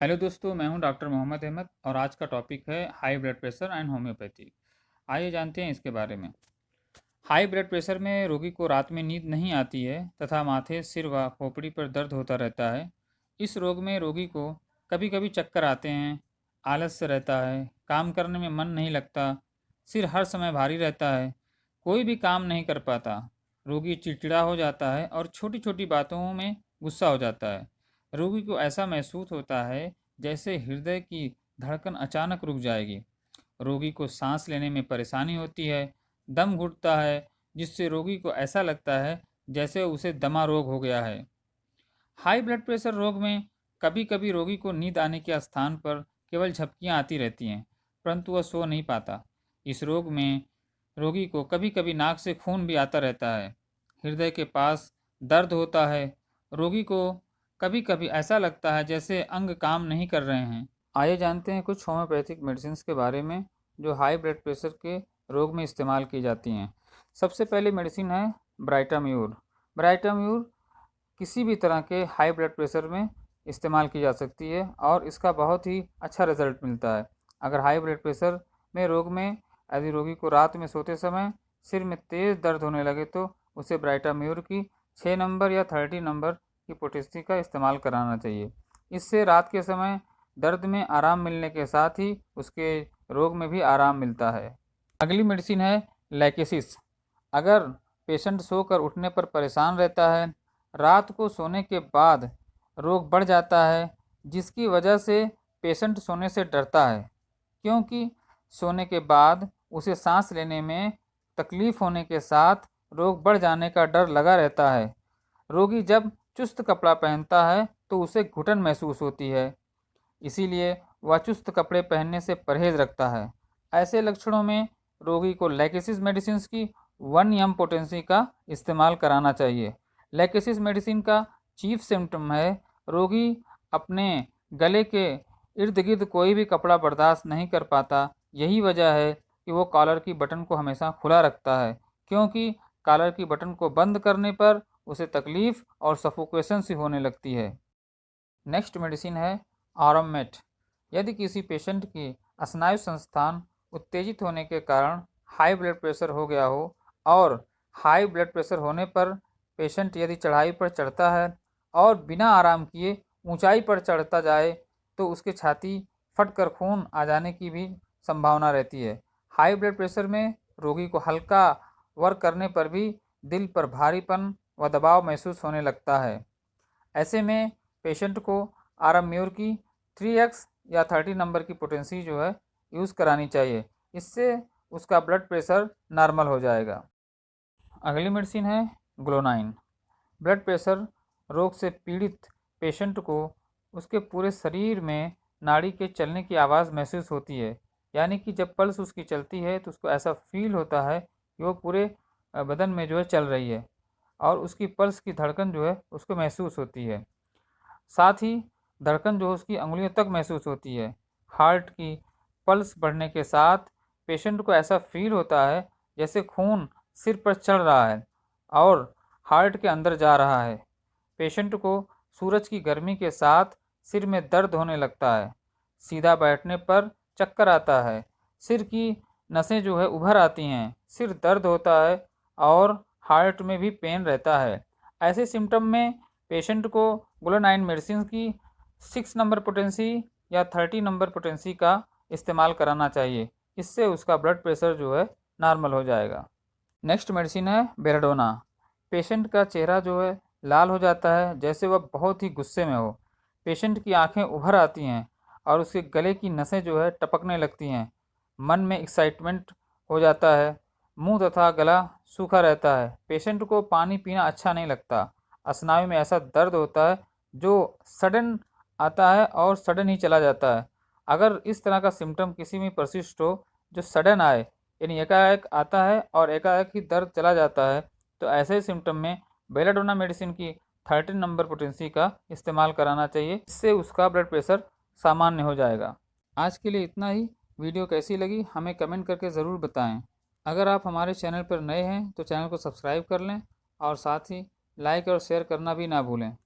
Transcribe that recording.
Hello दोस्तों, मैं हूं डॉक्टर मोहम्मद अहमद और आज का टॉपिक है high blood pressure and homeopathy. आइए जानते हैं इसके बारे में। हाई ब्लड प्रेशर में रोगी को रात में नींद नहीं आती है तथा माथे, सिर व खोपड़ी पर दर्द होता रहता है। इस रोग में रोगी को कभी कभी चक्कर आते हैं, आलस्य रहता है, काम करने में मन नहीं लगता, सिर हर समय भारी रहता है, कोई भी काम नहीं कर पाता। रोगी चिड़चिड़ा हो जाता है और छोटी छोटी बातों में गुस्सा हो जाता है। रोगी को ऐसा महसूस होता है जैसे हृदय की धड़कन अचानक रुक जाएगी। रोगी को सांस लेने में परेशानी होती है, दम घुटता है, जिससे रोगी को ऐसा लगता है जैसे उसे दमा रोग हो गया है। हाई ब्लड प्रेशर रोग में कभी कभी रोगी को नींद आने के स्थान पर केवल झपकियां आती रहती हैं, परंतु वह सो नहीं पाता। इस रोग में रोगी को कभी कभी नाक से खून भी आता रहता है। हृदय के पास दर्द होता है। रोगी को कभी कभी ऐसा लगता है जैसे अंग काम नहीं कर रहे हैं। आइए जानते हैं कुछ होम्योपैथिक मेडिसिन के बारे में जो हाई ब्लड प्रेशर के रोग में इस्तेमाल की जाती हैं। सबसे पहले मेडिसिन है ब्राइटाम्यूर। ब्राइटाम्यूर किसी भी तरह के हाई ब्लड प्रेशर में इस्तेमाल की जा सकती है और इसका बहुत ही अच्छा रिजल्ट मिलता है। अगर हाई ब्लड प्रेशर में रोग में यदि रोगी को रात में सोते समय सिर में तेज़ दर्द होने लगे तो उसे ब्राइटाम्यूर की 6 नंबर या 30 नंबर की पोटेंसी का इस्तेमाल कराना चाहिए। इससे रात के समय दर्द में आराम मिलने के साथ ही उसके रोग में भी आराम मिलता है। अगली मेडिसिन है लैकेसिस। अगर पेशेंट सोकर उठने पर परेशान रहता है, रात को सोने के बाद रोग बढ़ जाता है, जिसकी वजह से पेशेंट सोने से डरता है, क्योंकि सोने के बाद उसे सांस लेने में तकलीफ होने के साथ रोग बढ़ जाने का डर लगा रहता है। रोगी जब चुस्त कपड़ा पहनता है तो उसे घुटन महसूस होती है, इसीलिए वह चुस्त कपड़े पहनने से परहेज रखता है। ऐसे लक्षणों में रोगी को लैकेसिस मेडिसिन की 1 एम पोटेंसी का इस्तेमाल कराना चाहिए। लैकेसिस मेडिसिन का चीफ सिम्टम है रोगी अपने गले के इर्द गिर्द कोई भी कपड़ा बर्दाश्त नहीं कर पाता। यही वजह है कि वो कॉलर की बटन को हमेशा खुला रखता है, क्योंकि कॉलर की बटन को बंद करने पर उसे तकलीफ और सफोकेशन सी होने लगती है। नेक्स्ट मेडिसिन है आराममेट। यदि किसी पेशेंट की स्नायु संस्थान उत्तेजित होने के कारण हाई ब्लड प्रेशर हो गया हो और हाई ब्लड प्रेशर होने पर पेशेंट यदि चढ़ाई पर चढ़ता है और बिना आराम किए ऊंचाई पर चढ़ता जाए तो उसके छाती फटकर खून आ जाने की भी संभावना रहती है। हाई ब्लड प्रेशर में रोगी को हल्का वर्क करने पर भी दिल पर भारीपन व दबाव महसूस होने लगता है। ऐसे में पेशेंट को आराम्योर की 3x या 30 नंबर की पोटेंसी जो है यूज़ करानी चाहिए। इससे उसका ब्लड प्रेशर नॉर्मल हो जाएगा। अगली मेडिसिन है ग्लोनाइन। ब्लड प्रेशर रोग से पीड़ित पेशेंट को उसके पूरे शरीर में नाड़ी के चलने की आवाज़ महसूस होती है, यानी कि जब पल्स उसकी चलती है तो उसको ऐसा फील होता है कि वो पूरे बदन में जो है चल रही है और उसकी पल्स की धड़कन जो है उसको महसूस होती है। साथ ही धड़कन जो उसकी अंगुलियों तक महसूस होती है। हार्ट की पल्स बढ़ने के साथ पेशेंट को ऐसा फील होता है जैसे खून सिर पर चढ़ रहा है और हार्ट के अंदर जा रहा है। पेशेंट को सूरज की गर्मी के साथ सिर में दर्द होने लगता है। सीधा बैठने पर चक्कर आता है। सिर की नसें जो है उभर आती हैं, सिर दर्द होता है और हार्ट में भी पेन रहता है। ऐसे सिम्टम में पेशेंट को ग्लोनाइन मेडिसिन की 6 नंबर पोटेंसी या 30 नंबर पोटेंसी का इस्तेमाल कराना चाहिए। इससे उसका ब्लड प्रेशर जो है नॉर्मल हो जाएगा। नेक्स्ट मेडिसिन है बेलाडोना। पेशेंट का चेहरा जो है लाल हो जाता है जैसे वह बहुत ही गुस्से में हो। पेशेंट की आंखें उभर आती हैं और उसके गले की नसें जो है टपकने लगती हैं। मन में एक्साइटमेंट हो जाता है। मुंह तथा गला सूखा रहता है। पेशेंट को पानी पीना अच्छा नहीं लगता। स्नायु में ऐसा दर्द होता है जो सडन आता है और सडन ही चला जाता है। अगर इस तरह का सिम्टम किसी में परसिस्ट हो जो सडन आए, यानी एकाएक आता है और एकाएक ही दर्द चला जाता है, तो ऐसे सिम्टम में बेलाडोना मेडिसिन की 13 नंबर पोटेंसी का इस्तेमाल कराना चाहिए। इससे उसका ब्लड प्रेशर सामान्य हो जाएगा। आज के लिए इतना ही। वीडियो कैसी लगी हमें कमेंट करके ज़रूर बताएं। अगर आप हमारे चैनल पर नए हैं तो चैनल को सब्सक्राइब कर लें और साथ ही लाइक और शेयर करना भी ना भूलें।